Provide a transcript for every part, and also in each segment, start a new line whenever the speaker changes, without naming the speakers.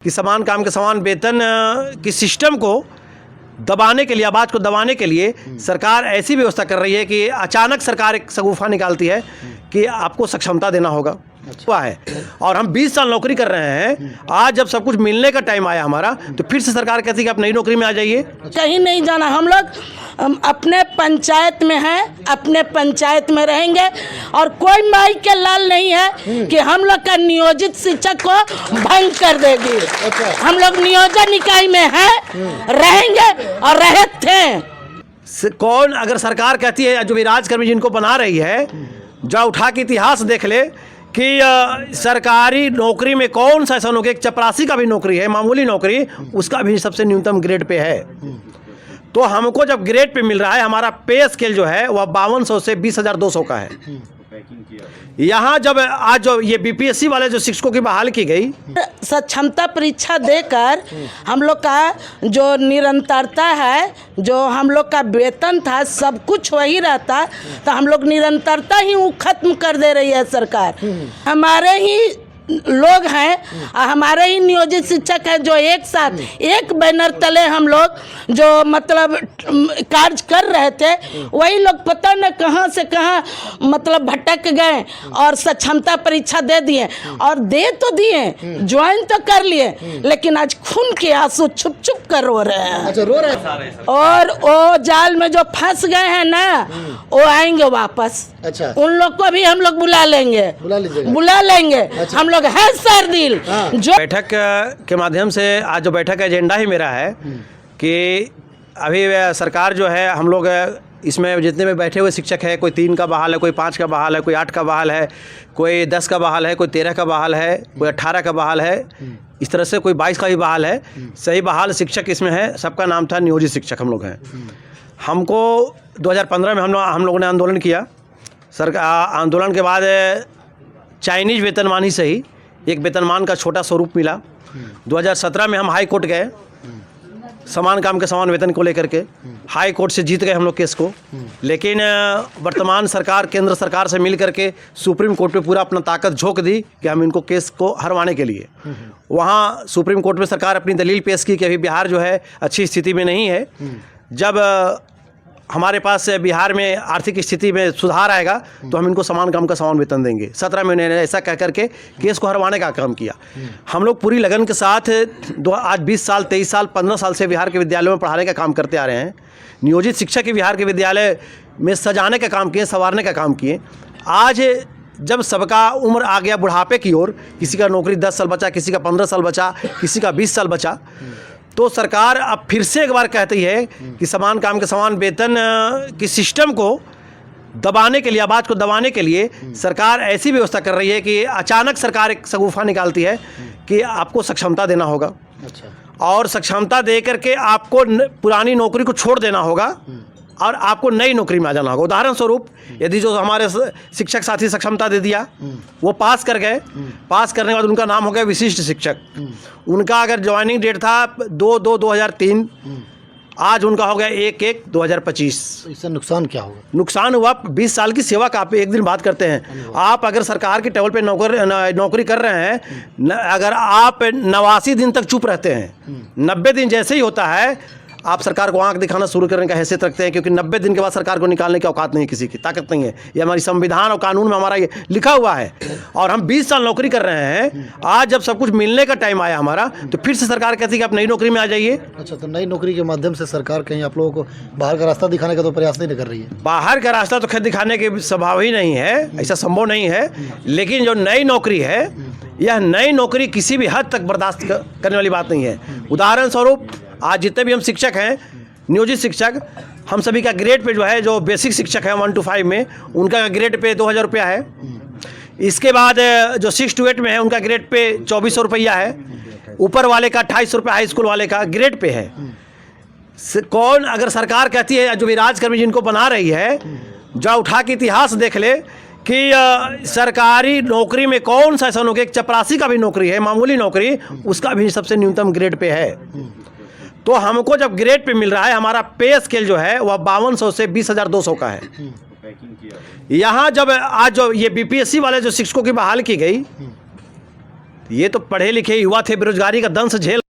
कि समान काम के समान वेतन की सिस्टम को दबाने के लिए, आवाज़ को दबाने के लिए सरकार ऐसी व्यवस्था कर रही है कि अचानक सरकार एक शगुफा निकालती है कि आपको सक्षमता देना होगा। हुआ है और हम 20 साल नौकरी कर रहे हैं। आज जब सब कुछ मिलने का टाइम आया हमारा, तो फिर से सरकार कहती है कि आप नई नौकरी में आ जाइए।
कहीं नहीं जाना, हम लोग अपने पंचायत में हैं, अपने पंचायत में रहेंगे और कोई माई के लाल नहीं है कि हम लोग का नियोजित शिक्षक को भंग कर देगी। हम लोग नियोजन इकाई में हैं, रहेंगे और रहे थे।
कौन अगर सरकार कहती है, जो भी राजकर्मी जिनको बना रही है, जो उठा के इतिहास देख ले कि सरकारी नौकरी में कौन सा ऐसा नौकरी, एक चपरासी का भी नौकरी है, मामूली नौकरी, उसका भी सबसे न्यूनतम ग्रेड पे है। तो हमको जब ग्रेड पे मिल रहा है, हमारा पे स्केल जो है वह 5200 से 20,200 का है। यहाँ जब आज जो ये बीपीएससी वाले जो शिक्षकों की बहाल की गई,
सक्षमता परीक्षा देकर हम लोग का जो निरंतरता है, जो हम लोग का वेतन था, सब कुछ वही रहता, तो हम लोग निरंतरता ही खत्म कर दे रही है सरकार। हमारे ही लोग हैं, हमारे ही नियोजित शिक्षक हैं जो एक साथ एक बैनर तले हम लोग जो मतलब कार्य कर रहे थे, वही लोग पता न कहां से कहां मतलब भटक गए और सक्षमता परीक्षा दे दिए। और दे तो दिए, ज्वाइन तो कर लिए, लेकिन आज खून के आंसू छुप छुप कर रो रहे हैं।
अच्छा, रो रहे हैं।
और वो जाल में जो फंस गए हैं ना, वो आएंगे वापस।
अच्छा,
उन लोग को भी हम लोग बुला लेंगे, बुला लेंगे।
अच्छा।
हम लोग है सरदिल। जो
बैठक के माध्यम से आज जो बैठक का एजेंडा ही मेरा है कि अभी सरकार जो है, हम लोग इसमें जितने में बैठे हुए शिक्षक है, कोई 3 का बहाल है, कोई 5 का बहाल है, कोई 8 का बहाल है, कोई 10 का बहाल है, कोई 13 का बहाल है, कोई 18 का बहाल है, इस तरह से कोई 22 का भी बहाल है। सही बहाल शिक्षक इसमें है, सबका नाम था नियोजित शिक्षक। हम लोग हैं, हमको 2015 में हम लोगों ने आंदोलन किया। सरकार आंदोलन के बाद चाइनीज वेतनमान ही सही एक वेतनमान का छोटा स्वरूप मिला। 2017 में हम हाई कोर्ट गए, समान काम के समान वेतन को लेकर के हाई कोर्ट से जीत गए हम लोग केस को। लेकिन वर्तमान सरकार केंद्र सरकार से मिल करके सुप्रीम कोर्ट पे पूरा अपना ताकत झोंक दी कि हम इनको केस को हरवाने के लिए। वहाँ सुप्रीम कोर्ट में सरकार अपनी दलील पेश की कि अभी बिहार जो है अच्छी स्थिति में नहीं है। जब हमारे पास बिहार में आर्थिक स्थिति में सुधार आएगा तो हम इनको समान काम का समान वेतन देंगे। 17 महीने ने ऐसा कह करके केस को हरवाने का काम किया। हम लोग पूरी लगन के साथ आज 20 साल 23 साल 15 साल से बिहार के विद्यालयों में पढ़ाने का काम करते आ रहे हैं। नियोजित शिक्षक के बिहार के विद्यालय में सजाने का काम किए, संवारने का काम किए। आज जब सबका उम्र आ गया बुढ़ापे की ओर, किसी का नौकरी 10 साल बचा, किसी का 15 साल बचा, किसी का 20 साल बचा, तो सरकार अब फिर से एक बार कहती है कि समान काम के समान वेतन की सिस्टम को दबाने के लिए, आवाज़ को दबाने के लिए सरकार ऐसी व्यवस्था कर रही है कि अचानक सरकार एक शगुफा निकालती है कि आपको सक्षमता देना होगा।
अच्छा,
और सक्षमता दे करके आपको पुरानी नौकरी को छोड़ देना होगा और आपको नई नौकरी में आ जाना होगा। उदाहरण स्वरूप, यदि जो हमारे शिक्षक साथी सक्षमता दे दिया, वो पास कर गए, पास करने के बाद उनका नाम हो गया विशिष्ट शिक्षक। उनका अगर ज्वाइनिंग डेट था 2/2/2003, आज उनका हो गया 1/1/2025।
इससे नुकसान क्या होगा?
नुकसान हुआ 20 साल की सेवा का। आप एक दिन बात करते हैं, आप अगर सरकार के टेबल पे नौकरी कर रहे हैं, अगर आप 89 दिन तक चुप रहते हैं, 90 दिन जैसे ही होता है आप सरकार को आंख दिखाना शुरू करने का हैसियत रखते हैं, क्योंकि 90 दिन के बाद सरकार को निकालने की औकात नहीं है, किसी की ताकत नहीं है। ये हमारी संविधान और कानून में हमारा ये लिखा हुआ है। और हम 20 साल नौकरी कर रहे हैं। आज जब सब कुछ मिलने का टाइम आया हमारा, तो फिर से सरकार कहती है कि आप नई नौकरी में आ जाइए।
अच्छा, तो नई नौकरी के माध्यम से सरकार कहीं आप लोगों को बाहर का रास्ता दिखाने का तो प्रयास नहीं कर रही है?
बाहर का रास्ता तो खैर दिखाने के स्वभाव ही नहीं है, ऐसा संभव नहीं है। लेकिन जो नई नौकरी है, यह नई नौकरी किसी भी हद तक बर्दाश्त करने वाली बात नहीं है। उदाहरण स्वरूप, आज जितने भी हम शिक्षक हैं, नियोजित शिक्षक, हम सभी का ग्रेड पे जो है, जो बेसिक शिक्षक है 1 to 5 में, उनका ग्रेड पे 2,000 रुपया है। इसके बाद जो 6 to 8 में है, उनका ग्रेड पे 2,400 रुपया है। ऊपर वाले का 2,250 रुपया, हाई स्कूल वाले का ग्रेड पे है। कौन अगर सरकार कहती है, जो भी राजकर्मी जिनको बना रही है, जो उठा के इतिहास देख ले कि सरकारी नौकरी में कौन सा ऐसा नौकरी, एक चपरासी का भी नौकरी है, मामूली नौकरी, उसका भी सबसे न्यूनतम ग्रेड पे है। तो हमको जब ग्रेड पे मिल रहा है, हमारा पे स्केल जो है वह 5200 से 20,200 का है। यहाँ जब आज जो ये बीपीएससी वाले जो शिक्षकों की बहाल की गई, ये तो पढ़े लिखे युवा थे, बेरोजगारी का दंश झेल।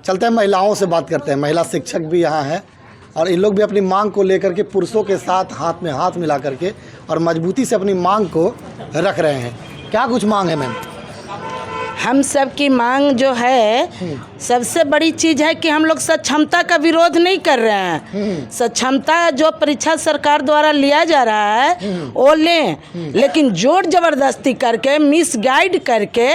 चलते हैं महिलाओं से बात करते हैं। महिला शिक्षक भी यहाँ हैं और इन लोग भी अपनी मांग को लेकर के पुरुषों के साथ हाथ में हाथ मिला करके और मजबूती से अपनी मांग को रख रहे हैं। क्या कुछ मांग है मैम?
हम सब की मांग जो है, सबसे बड़ी चीज़ है कि हम लोग सक्षमता का विरोध नहीं कर रहे हैं। सक्षमता जो परीक्षा सरकार द्वारा लिया जा रहा है वो लें, लेकिन जोर जबरदस्ती करके मिसगाइड करके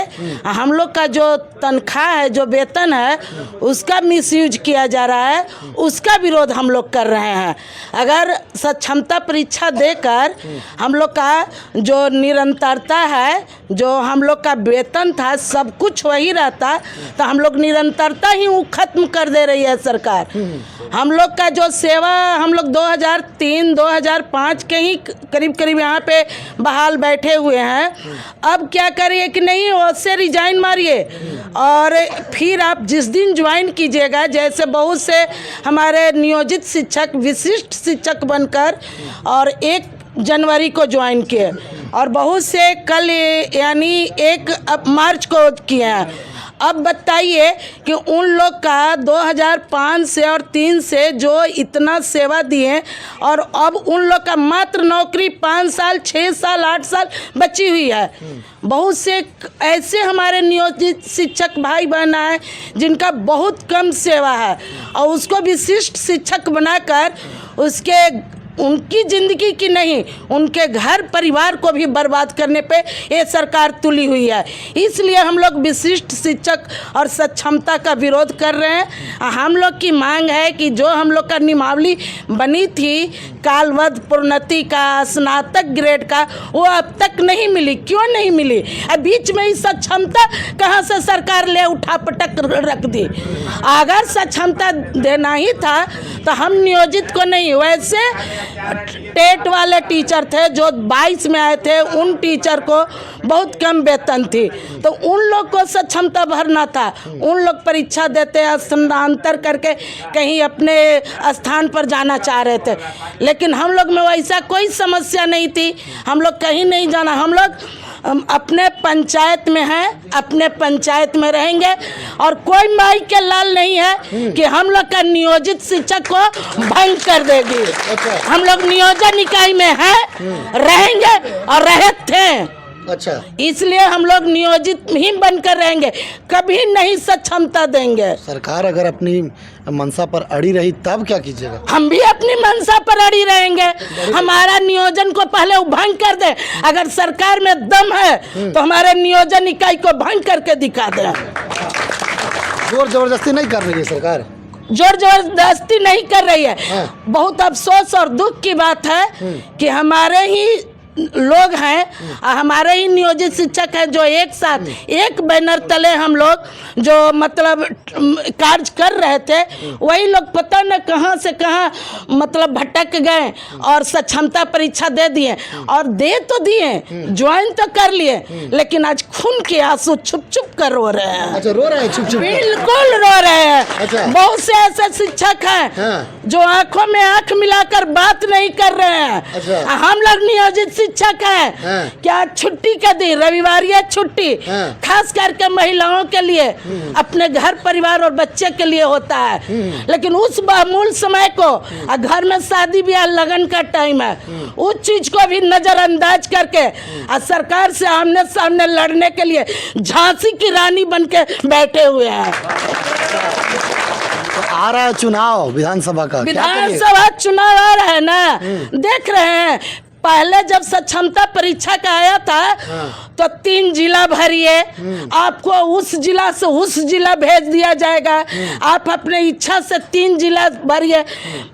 हम लोग का जो तनख्वाह है, जो वेतन है, उसका मिसयूज किया जा रहा है, उसका विरोध हम लोग कर रहे हैं। अगर सक्षमता परीक्षा देकर हम लोग का जो निरंतरता है, जो हम लोग का वेतन था, सब कुछ वही रहता, तो हम लोग निरंतरता ही खत्म कर दे रही है सरकार। हम लोग का जो सेवा, हम लोग 2003-2005 के ही करीब यहाँ पे बहाल बैठे हुए हैं। अब क्या करिए कि नहीं, उससे रिजाइन मारिए और फिर आप जिस दिन ज्वाइन कीजिएगा, जैसे बहुत से हमारे नियोजित शिक्षक विशिष्ट शिक्षक बनकर और 1 जनवरी को ज्वाइन किए और बहुत से कल यानी 1 मार्च को किए हैं। अब बताइए कि उन लोग का 2005 से और 3 से जो इतना सेवा दिए और अब उन लोग का मात्र नौकरी 5 साल, 6 साल, 8 साल बची हुई है। बहुत से ऐसे हमारे नियोजित शिक्षक भाई बहन हैं जिनका बहुत कम सेवा है और उसको विशिष्ट शिक्षक बनाकर उनकी ज़िंदगी की नहीं, उनके घर परिवार को भी बर्बाद करने पे ये सरकार तुली हुई है। इसलिए हम लोग विशिष्ट शिक्षक और सक्षमता का विरोध कर रहे हैं। हम लोग की मांग है कि जो हम लोग का नियमावली बनी थी कालवद प्रोन्नति का, स्नातक ग्रेड का, वो अब तक नहीं मिली। क्यों नहीं मिली? अब बीच में ही सक्षमता कहाँ से सरकार ले उठा पटक रख दी। अगर सक्षमता देना ही था तो हम नियोजित को नहीं, वैसे टेट वाले टीचर थे जो 22 में आए थे, उन टीचर को बहुत कम वेतन थी, तो उन लोग को सक्षमता भरना था। उन लोग परीक्षा देते स्थानांतर करके कहीं अपने स्थान पर जाना चाह रहे थे, लेकिन हम लोग में वैसा कोई समस्या नहीं थी। हम लोग कहीं नहीं जाना, हम लोग अपने पंचायत में हैं, अपने पंचायत में रहेंगे और कोई माई के लाल नहीं है कि हम लोग का नियोजित शिक्षक को भंग कर देगी। हम लोग नियोजन इकाई में हैं, रहेंगे और रहे थे।
अच्छा,
इसलिए हम लोग नियोजित ही बनकर रहेंगे, कभी नहीं सक्षमता देंगे।
सरकार अगर अपनी मंशा पर अड़ी रही तब क्या कीजिएगा? हम
भी अपनी मंशा पर अड़ी रहेंगे। हमारा नियोजन को पहले भंग कर दे। अगर सरकार में दम है तो हमारे नियोजन इकाई को भंग करके दिखा दे।
जोर जबरदस्ती नहीं कर रही है सरकार,
जोर जबरदस्ती नहीं कर रही है। बहुत अफसोस और दुख की बात है कि हमारे ही लोग हैं, हमारे ही नियोजित शिक्षक हैं जो एक साथ एक बैनर तले हम लोग जो मतलब कार्य कर रहे थे, वही लोग पता न कहां से कहां मतलब भटक गए और सक्षमता परीक्षा दे दिए और दे तो दिए, ज्वाइन तो कर लिए, लेकिन आज खून के आंसू छुप छुप कर रो रहे हैं।
अच्छा, रो रहे हैं छुप छुप?
बिल्कुल रो रहे हैं।
अच्छा।
बहुत से ऐसे शिक्षक हैं जो आंखों में आंख मिलाकर बात नहीं कर रहे हैं।
अच्छा।
हम लोग नियोजित शिक्षक है, क्या छुट्टी का दिन रविवार या छुट्टी खास करके महिलाओं के लिए, अपने घर परिवार और बच्चे के लिए होता है, लेकिन उस बहुमूल्य समय को घर में शादी ब्याह लगन का टाइम है, उस चीज को भी नजरअंदाज करके सरकार से आमने सामने लड़ने के लिए झांसी की रानी बन के बैठे हुए हैं।
तो आ रहा है चुनाव विधानसभा का,
विधानसभा चुनाव आ रहा है ना, देख रहे हैं। पहले जब सक्षमता परीक्षा का आया था तो 3 जिला भरिए, आपको उस जिला से उस जिला भेज दिया जाएगा, आप अपने इच्छा से 3 जिला भरिए।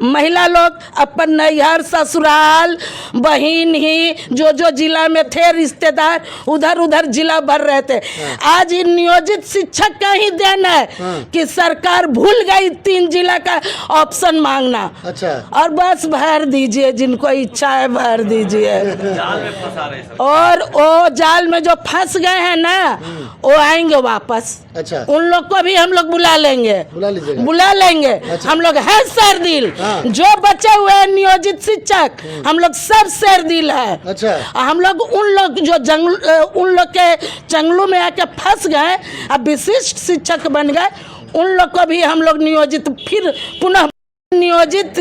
महिला लोग अपन नैहर ससुराल बहिन ही जो जिला में थे रिश्तेदार उधर उधर जिला भर रहे थे। आज इन नियोजित शिक्षक का ही देन है कि सरकार भूल गई 3 जिला का ऑप्शन मांगना।
अच्छा।
और बस भर दीजिए, जिनको इच्छा है भर दीजिए। लीजिए। और वो जाल में जो फंस गए हैं ना, वो आएंगे वापस।
अच्छा,
उन लोग को भी हम लोग बुला लेंगे,
बुला लीजिएगा।
बुला लेंगे। हम लोग है शेरदिल,
हाँ।
जो बचे हुए हैं नियोजित शिक्षक हम लोग सब शेरदिल है।
अच्छा,
हम लोग उन लोग जो उन लोग के जंगलों में आके फंस गए, अब विशिष्ट शिक्षक बन गए, उन लोग को भी हम लोग नियोजित, फिर पुनः नियोजित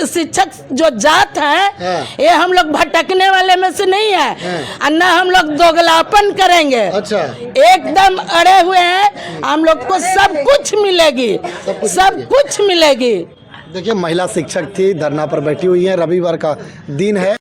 शिक्षक जो जात है,
हाँ।
ये हम लोग भटकने वाले में से नहीं है। और न हम लोग दोगलापन करेंगे।
अच्छा,
एकदम अड़े हुए हैं, हम लोग को सब कुछ मिलेगी, सब कुछ मिलेगी।
देखिए महिला शिक्षक थी, धरना पर बैठी हुई है, रविवार का दिन है।